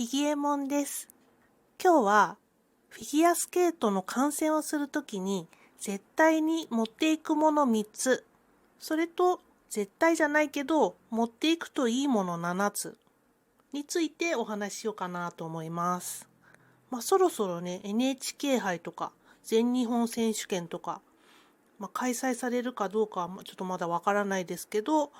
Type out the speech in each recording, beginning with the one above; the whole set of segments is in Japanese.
フィギエモンです。今日はフィギュアスケートの観戦をするときに絶対に持っていくもの3つ、それと絶対じゃないけど持っていくといいもの7つについてお話ししようかなと思います。そろそろね、NHK 杯とか全日本選手権とか、開催されるかどうかはちょっとまだわからないですけど、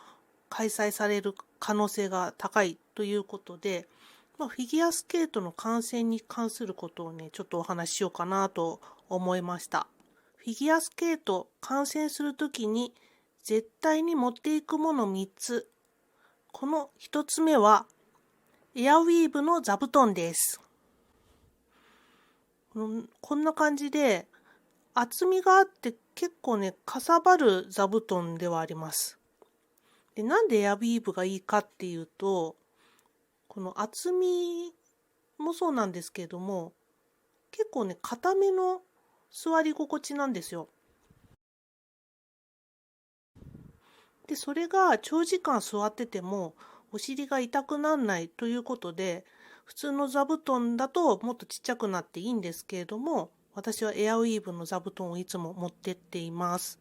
開催される可能性が高いということで、フィギュアスケートの観戦に関することをね、ちょっとお話ししようかなと思いました。フィギュアスケート観戦するときに絶対に持っていくもの3つ。この1つ目はエアウィーヴの座布団です。こんな感じで厚みがあって結構ね、かさばる座布団ではあります。で、なんでエアウィーヴがいいかっていうと、この厚みもそうなんですけれども、結構ね、硬めの座り心地なんですよ。で、それが長時間座っててもお尻が痛くならないということで、普通の座布団だともっとちっちゃくなっていいんですけれども、私はエアウィーヴの座布団をいつも持ってっています。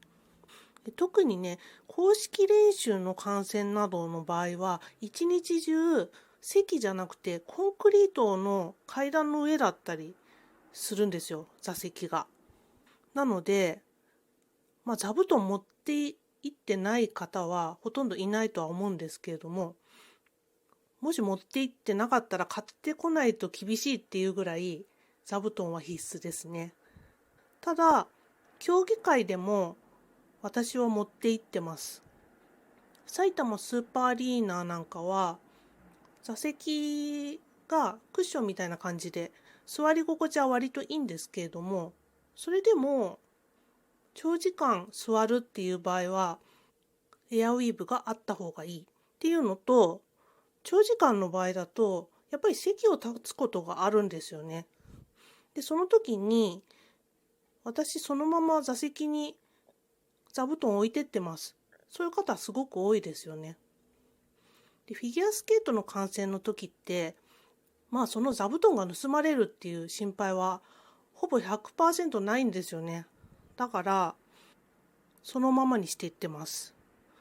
特にね、公式練習の観戦などの場合は、一日中席じゃなくてコンクリートの階段の上だったりするんですよ、座席が。なので、座布団持って行ってない方はほとんどいないとは思うんですけれども、もし持って行ってなかったら買ってこないと厳しいっていうぐらい座布団は必須ですね。ただ、競技会でも私は持って行ってます。埼玉スーパーアリーナなんかは座席がクッションみたいな感じで座り心地は割といいんですけれども、それでも長時間座るっていう場合はエアウィーヴがあった方がいいっていうのと、長時間の場合だとやっぱり席を立つことがあるんですよね。で、その時に私そのまま座席に座布団置いてってます。そういう方すごく多いですよね。で、フィギュアスケートの観戦の時って、その座布団が盗まれるっていう心配はほぼ 100% ないんですよね。だからそのままにしていってます。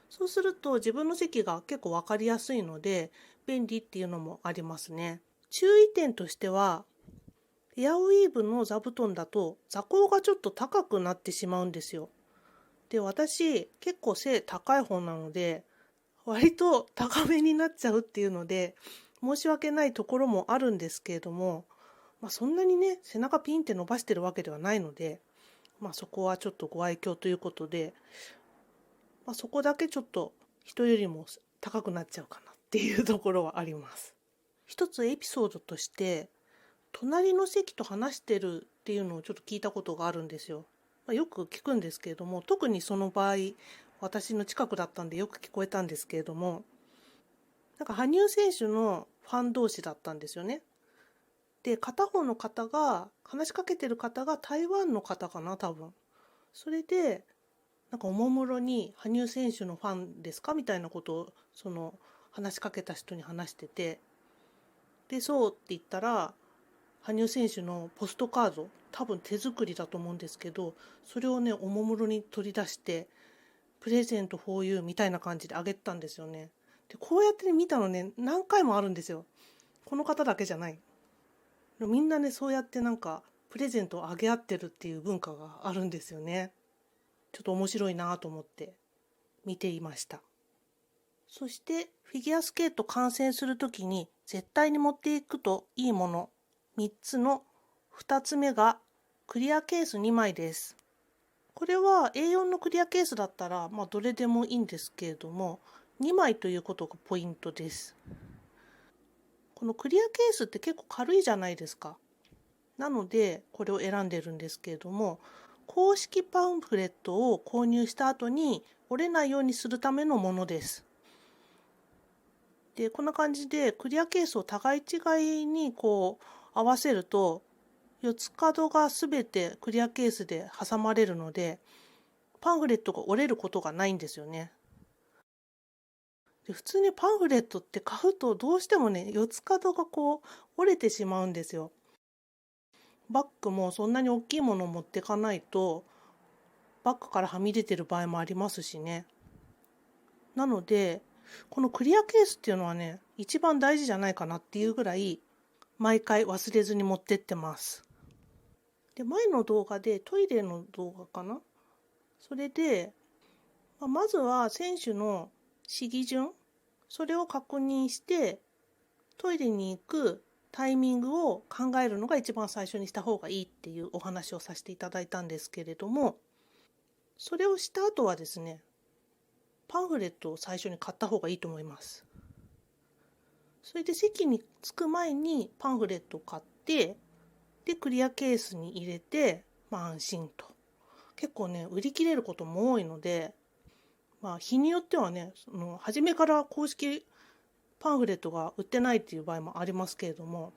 そうすると自分の席が結構わかりやすいので便利っていうのもありますね。注意点としては、エアウィーヴの座布団だと座高がちょっと高くなってしまうんですよ。で、私結構背高い方なので割と高めになっちゃうっていうので申し訳ないところもあるんですけれども、そんなにね、背中ピンって伸ばしてるわけではないので、そこはちょっとご愛嬌ということで、そこだけちょっと人よりも高くなっちゃうかなっていうところはあります。一つエピソードとして、隣の席と話してるっていうのをちょっと聞いたことがあるんですよ。よく聞くんですけれども、特にその場合、私の近くだったんでよく聞こえたんですけれども、羽生選手のファン同士だったんですよね。で、片方の方が、話しかけてる方が台湾の方かな、多分。それで、おもむろに羽生選手のファンですかみたいなことを、話しかけた人に話してて、で、そうって言ったら、羽生選手のポストカード、多分手作りだと思うんですけど、それをね、おもむろに取り出して、プレゼント for you みたいな感じであげたんですよね。で、こうやって見たのね、何回もあるんですよ。この方だけじゃない。みんなね、そうやってプレゼントをあげ合ってるっていう文化があるんですよね。ちょっと面白いなと思って見ていました。そしてフィギュアスケート観戦するときに絶対に持っていくといいもの3つの2つ目がクリアケース2枚です。これは A4 のクリアケースだったらどれでもいいんですけれども、2枚ということがポイントです。このクリアケースって結構軽いじゃないですか。なのでこれを選んでるんですけれども、公式パンフレットを購入した後に折れないようにするためのものです。で、こんな感じでクリアケースを互い違いに合わせると、四つ角がすべてクリアケースで挟まれるので、パンフレットが折れることがないんですよね。で、普通にパンフレットって買うとどうしてもね、四つ角が折れてしまうんですよ。バッグもそんなに大きいものを持ってかないと、バッグからはみ出てる場合もありますしね。なので、このクリアケースっていうのはね、一番大事じゃないかなっていうぐらい、毎回忘れずに持ってってます。で、前の動画でトイレの動画かな、それで、まずは選手の試技順、それを確認して、トイレに行くタイミングを考えるのが一番最初にした方がいいっていうお話をさせていただいたんですけれども、それをした後はですね、パンフレットを最初に買った方がいいと思います。それで席に着く前にパンフレットを買って、で、クリアケースに入れて、安心と。結構ね、売り切れることも多いので、日によってはね、初めから公式パンフレットが売ってないっていう場合もありますけれども、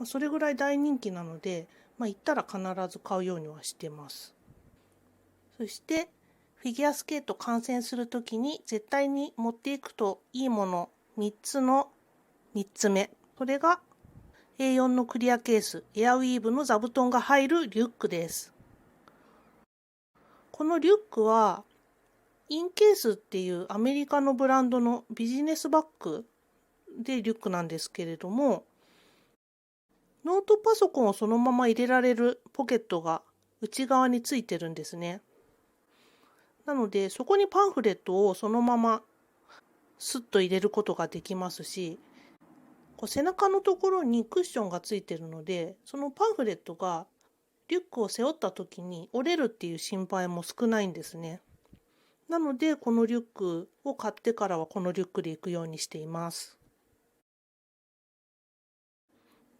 それぐらい大人気なので、行ったら必ず買うようにはしてます。そして、フィギュアスケート観戦するときに絶対に持っていくといいもの3つの3つ目。それが A4 のクリアケース、エアウィーヴの座布団が入るリュックです。このリュックは、インケースっていうアメリカのブランドのビジネスバッグでリュックなんですけれども、ノートパソコンをそのまま入れられるポケットが内側についてるんですね。なので、そこにパンフレットをそのままスッと入れることができますし、背中のところにクッションがついてるので、そのパンフレットがリュックを背負った時に折れるっていう心配も少ないんですね。なので、このリュックを買ってからはこのリュックで行くようにしています。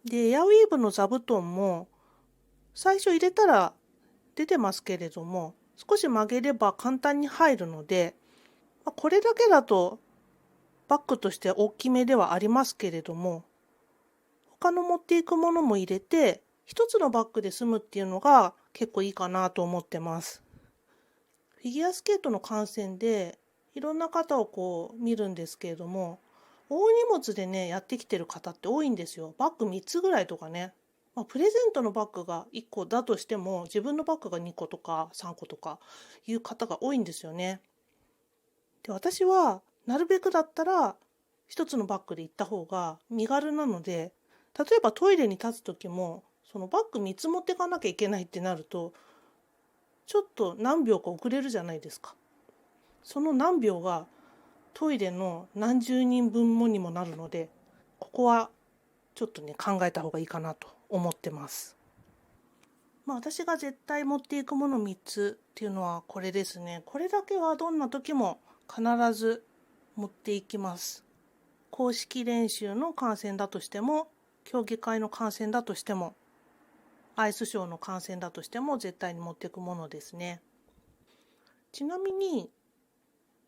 で、エアウィーヴの座布団も最初入れたら出てますけれども、少し曲げれば簡単に入るので、これだけだとバッグとして大きめではありますけれども、他の持っていくものも入れて、一つのバッグで済むっていうのが結構いいかなと思ってます。フィギュアスケートの観戦でいろんな方を見るんですけれども、大荷物でね、やってきてる方って多いんですよ。バッグ3つぐらいとかね。プレゼントのバッグが1個だとしても、自分のバッグが2個とか3個とかいう方が多いんですよね。で、私はなるべくだったら一つのバッグで行った方が身軽なので、例えばトイレに立つ時も、そのバッグ3つ持ってかなきゃいけないってなると、ちょっと何秒か遅れるじゃないですか。その何秒がトイレの何十人分もにもなるので、ここはちょっとね、考えた方がいいかなと思ってます。私が絶対持っていくもの3つっていうのはこれですね。これだけはどんな時も必ず持っていきます。公式練習の観戦だとしても、競技会の観戦だとしても、アイスショーの観戦だとしても絶対に持っていくものですね。ちなみに、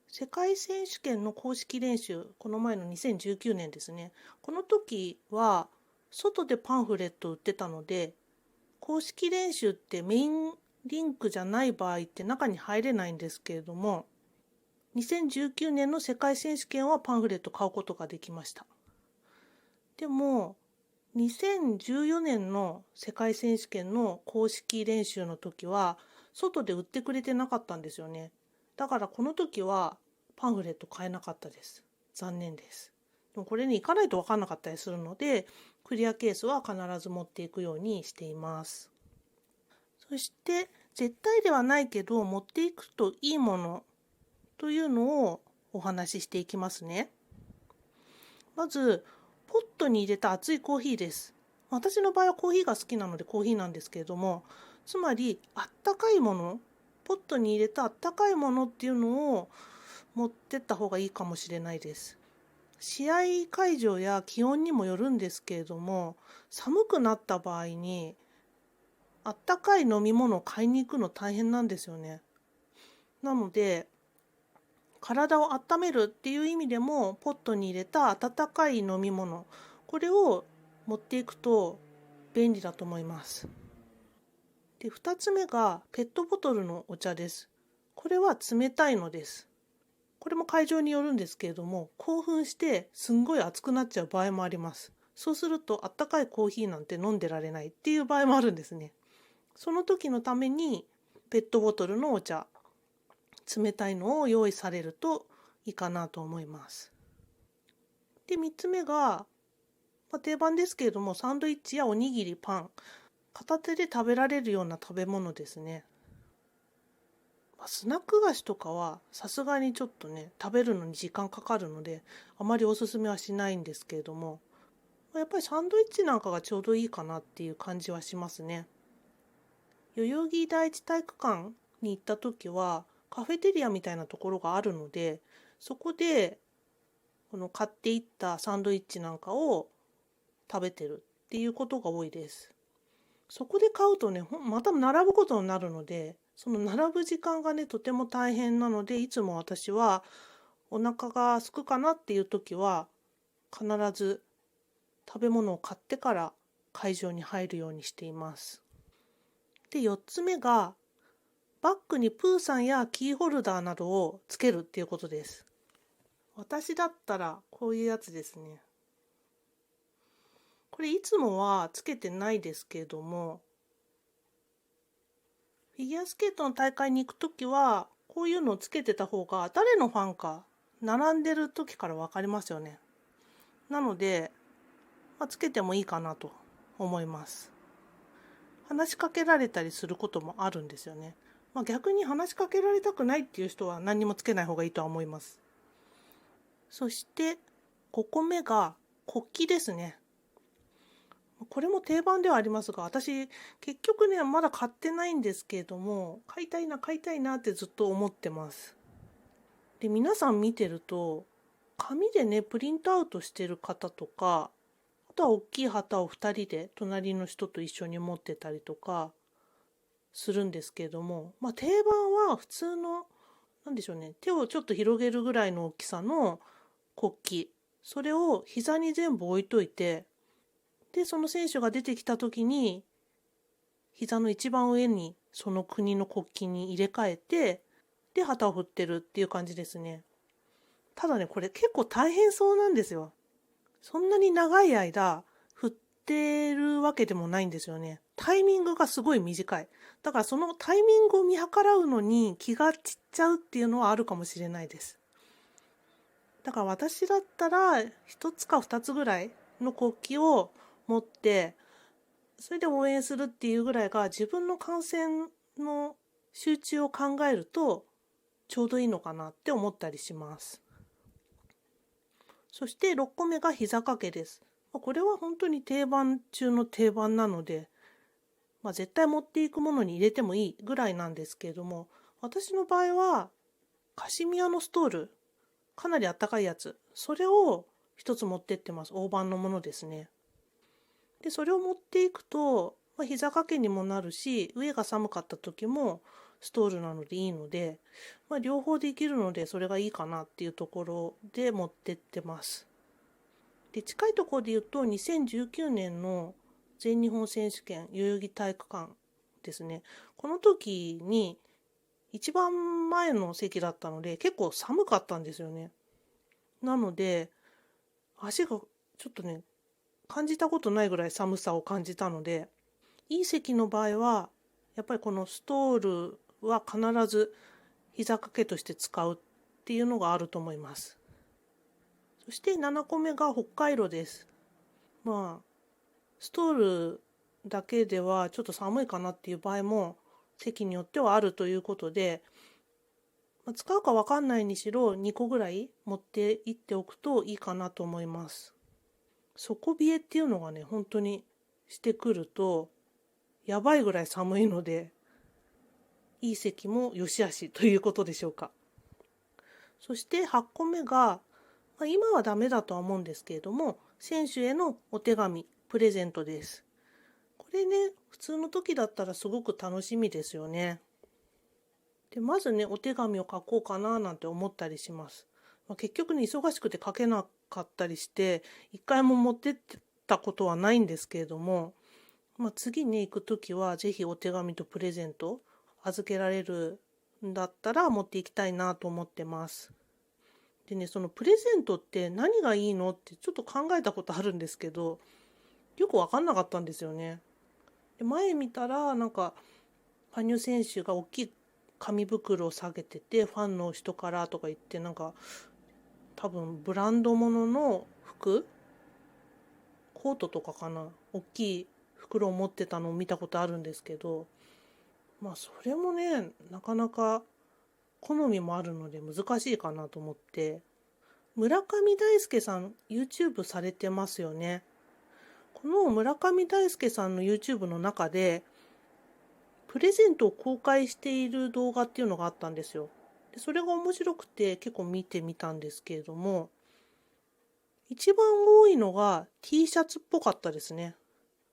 世界選手権の公式練習、この前の2019年ですね。この時は、外でパンフレット売ってたので、公式練習ってメインリンクじゃない場合って中に入れないんですけれども、2019年の世界選手権はパンフレット買うことができました。でも、2014年の世界選手権の公式練習の時は、外で売ってくれてなかったんですよね。だからこの時はパンフレット買えなかったです。残念です。でもこれに行かないと分かんなかったりするので、クリアケースは必ず持っていくようにしています。そして、絶対ではないけど持っていくといいものというのをお話ししていきますね。まず、ポットに入れた熱いコーヒーです。私の場合はコーヒーが好きなのでコーヒーなんですけれども、つまりあったかいもの、ポットに入れたあったかいものっていうのを持ってった方がいいかもしれないです。試合会場や気温にもよるんですけれども、寒くなった場合にあったかい飲み物を買いに行くの大変なんですよね。なので、体を温めるっていう意味でもポットに入れた温かい飲み物、これを持っていくと便利だと思います。で、2つ目がペットボトルのお茶です。これは冷たいのです。これも会場によるんですけれども、興奮してすんごい熱くなっちゃう場合もあります。そうするとあったかいコーヒーなんて飲んでられないっていう場合もあるんですね。その時のためにペットボトルのお茶、冷たいのを用意されるといいかなと思います。で、3つ目が、定番ですけれども、サンドイッチやおにぎり、パン、片手で食べられるような食べ物ですね。スナック菓子とかはさすがにちょっとね、食べるのに時間かかるので、あまりおすすめはしないんですけれども、やっぱりサンドイッチなんかがちょうどいいかなっていう感じはしますね。代々木第一体育館に行った時は、カフェテリアみたいなところがあるので、そこでこの買っていったサンドイッチなんかを食べてるっていうことが多いです。そこで買うとね、また並ぶことになるので、その並ぶ時間がね、とても大変なので、いつも私はお腹が空くかなっていう時は、必ず食べ物を買ってから会場に入るようにしています。で、4つ目が、バッグにプーさんやキーホルダーなどをつけるっていうことです。私だったらこういうやつですね。これいつもはつけてないですけれども、フィギュアスケートの大会に行くときは、こういうのをつけてた方が誰のファンか並んでる時からわかりますよね。なので、つけてもいいかなと思います。話しかけられたりすることもあるんですよね。逆に話しかけられたくないっていう人は何にもつけない方がいいとは思います。そして5個目が国旗ですね。これも定番ではありますが、私結局ね、まだ買ってないんですけれども、買いたいなってずっと思ってます。で、皆さん見てると、紙でね、プリントアウトしてる方とか、あとは大きい旗を2人で隣の人と一緒に持ってたりとかするんですけれども、定番は普通の、なんでしょうね、手をちょっと広げるぐらいの大きさの国旗、それを膝に全部置いといて、で、その選手が出てきた時に、膝の一番上にその国の国旗に入れ替えて、で、旗を振ってるっていう感じですね。ただね、これ結構大変そうなんですよ。そんなに長い間振ってるわけでもないんですよね。タイミングがすごい短い。だからそのタイミングを見計らうのに気が散っちゃうっていうのはあるかもしれないです。だから私だったら一つか二つぐらいの国旗を持って、それで応援するっていうぐらいが自分の観戦の集中を考えるとちょうどいいのかなって思ったりします。そして6個目が膝掛けです。これは本当に定番中の定番なので、絶対持っていくものに入れてもいいぐらいなんですけれども、私の場合はカシミヤのストール、かなりあったかいやつ、それを一つ持ってってます。大判のものですね。で、それを持っていくと、膝掛けにもなるし、上が寒かった時もストールなのでいいので、両方できるのでそれがいいかなっていうところで持ってってます。で、近いところで言うと2019年の全日本選手権代々木体育館ですね。この時に一番前の席だったので結構寒かったんですよね。なので足がちょっとね、感じたことないぐらい寒さを感じたので、いい席の場合はやっぱりこのストールは必ず膝掛けとして使うっていうのがあると思います。そして7個目が北海道です。ストールだけではちょっと寒いかなっていう場合も席によってはあるということで、使うか分かんないにしろ2個ぐらい持っていっておくといいかなと思います。底冷えっていうのがね、本当にしてくるとやばいぐらい寒いので、いい席も良し悪しということでしょうか。そして8個目が、今はダメだとは思うんですけれども、選手へのお手紙、プレゼントです。これね、普通の時だったらすごく楽しみですよね。で、まずね、お手紙を書こうかななんて思ったりします。結局ね、忙しくて書けなかったりして、一回も持ってったことはないんですけれども、次ね、行く時はぜひお手紙とプレゼント預けられるんだったら持っていきたいなと思ってます。でね、そのプレゼントって何がいいのってちょっと考えたことあるんですけど、よくわかんなかったんですよね。で、前見たら、なんか、羽生選手が大きい紙袋を下げてて、ファンの人からとか言って、なんか、多分ブランド物の服、コートとかかな、大きい袋を持ってたのを見たことあるんですけど、まあそれもね、なかなか好みもあるので難しいかなと思って、村上大輔さん YouTube されてますよね。この村上大輔さんの YouTube の中で、プレゼントを公開している動画っていうのがあったんですよ。でそれが面白くて結構見てみたんですけれども、一番多いのが T シャツっぽかったですね。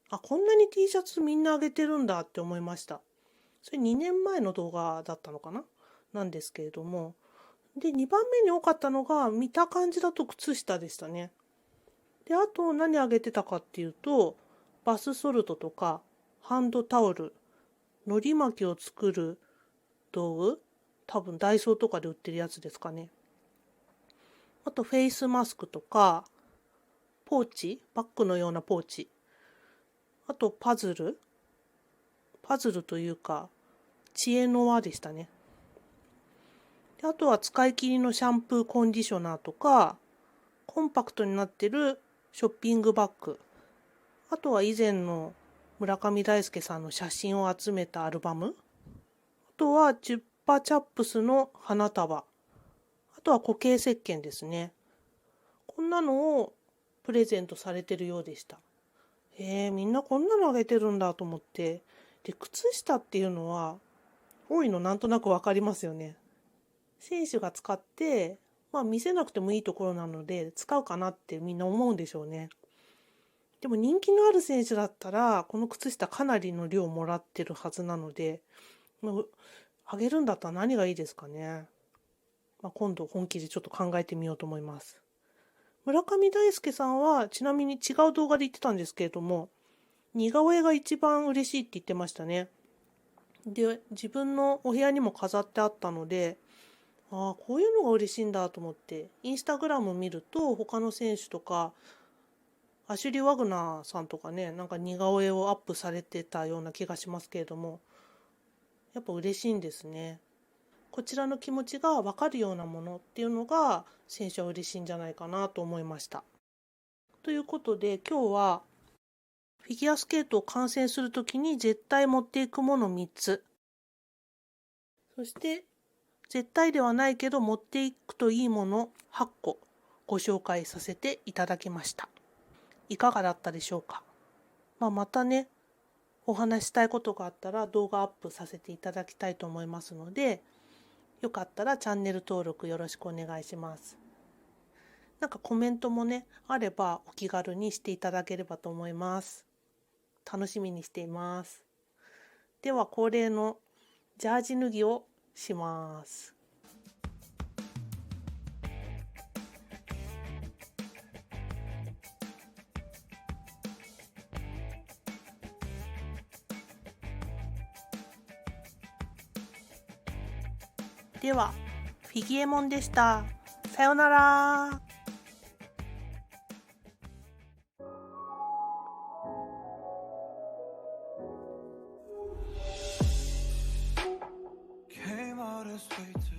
あ、こんなに T シャツみんなあげてるんだって思いました。それ2年前の動画だったのかななんですけれども。で、2番目に多かったのが、見た感じだと靴下でしたね。で、あと何あげてたかっていうと、バスソルトとか、ハンドタオル、海苔巻きを作る道具、多分ダイソーとかで売ってるやつですかね。あとフェイスマスクとか、ポーチ、バッグのようなポーチ。あとパズルというか、知恵の輪でしたね。であとは使い切りのシャンプーコンディショナーとか、コンパクトになってるショッピングバッグ。あとは以前の村上大輔さんの写真を集めたアルバム。あとはチュッパチャップスの花束。あとは固形石鹸ですね。こんなのをプレゼントされてるようでした。みんなこんなのあげてるんだと思って。で、靴下っていうのは多いのなんとなくわかりますよね。選手が使って、まあ見せなくてもいいところなので使うかなってみんな思うんでしょうね。でも人気のある選手だったらこの靴下かなりの量もらってるはずなので、あげるんだったら何がいいですかね。今度本気でちょっと考えてみようと思います。村上大輔さんはちなみに違う動画で言ってたんですけれども、似顔絵が一番嬉しいって言ってましたね。で、自分のお部屋にも飾ってあったので、こういうのが嬉しいんだと思って、インスタグラム見ると他の選手とか、アシュリー・ワグナーさんとかね、なんか似顔絵をアップされてたような気がしますけれども、やっぱ嬉しいんですね。こちらの気持ちが分かるようなものっていうのが選手は嬉しいんじゃないかなと思いました。ということで今日はフィギュアスケートを観戦するときに絶対持っていくもの3つ。そして絶対ではないけど持っていくといいもの8個ご紹介させていただきました。いかがだったでしょうか。またね、お話したいことがあったら動画アップさせていただきたいと思いますので、よかったらチャンネル登録よろしくお願いします。なんかコメントもね、あればお気軽にしていただければと思います。楽しみにしています。では恒例のジャージ脱ぎをします。では、フィギエモンでした。さようなら。Came all this way to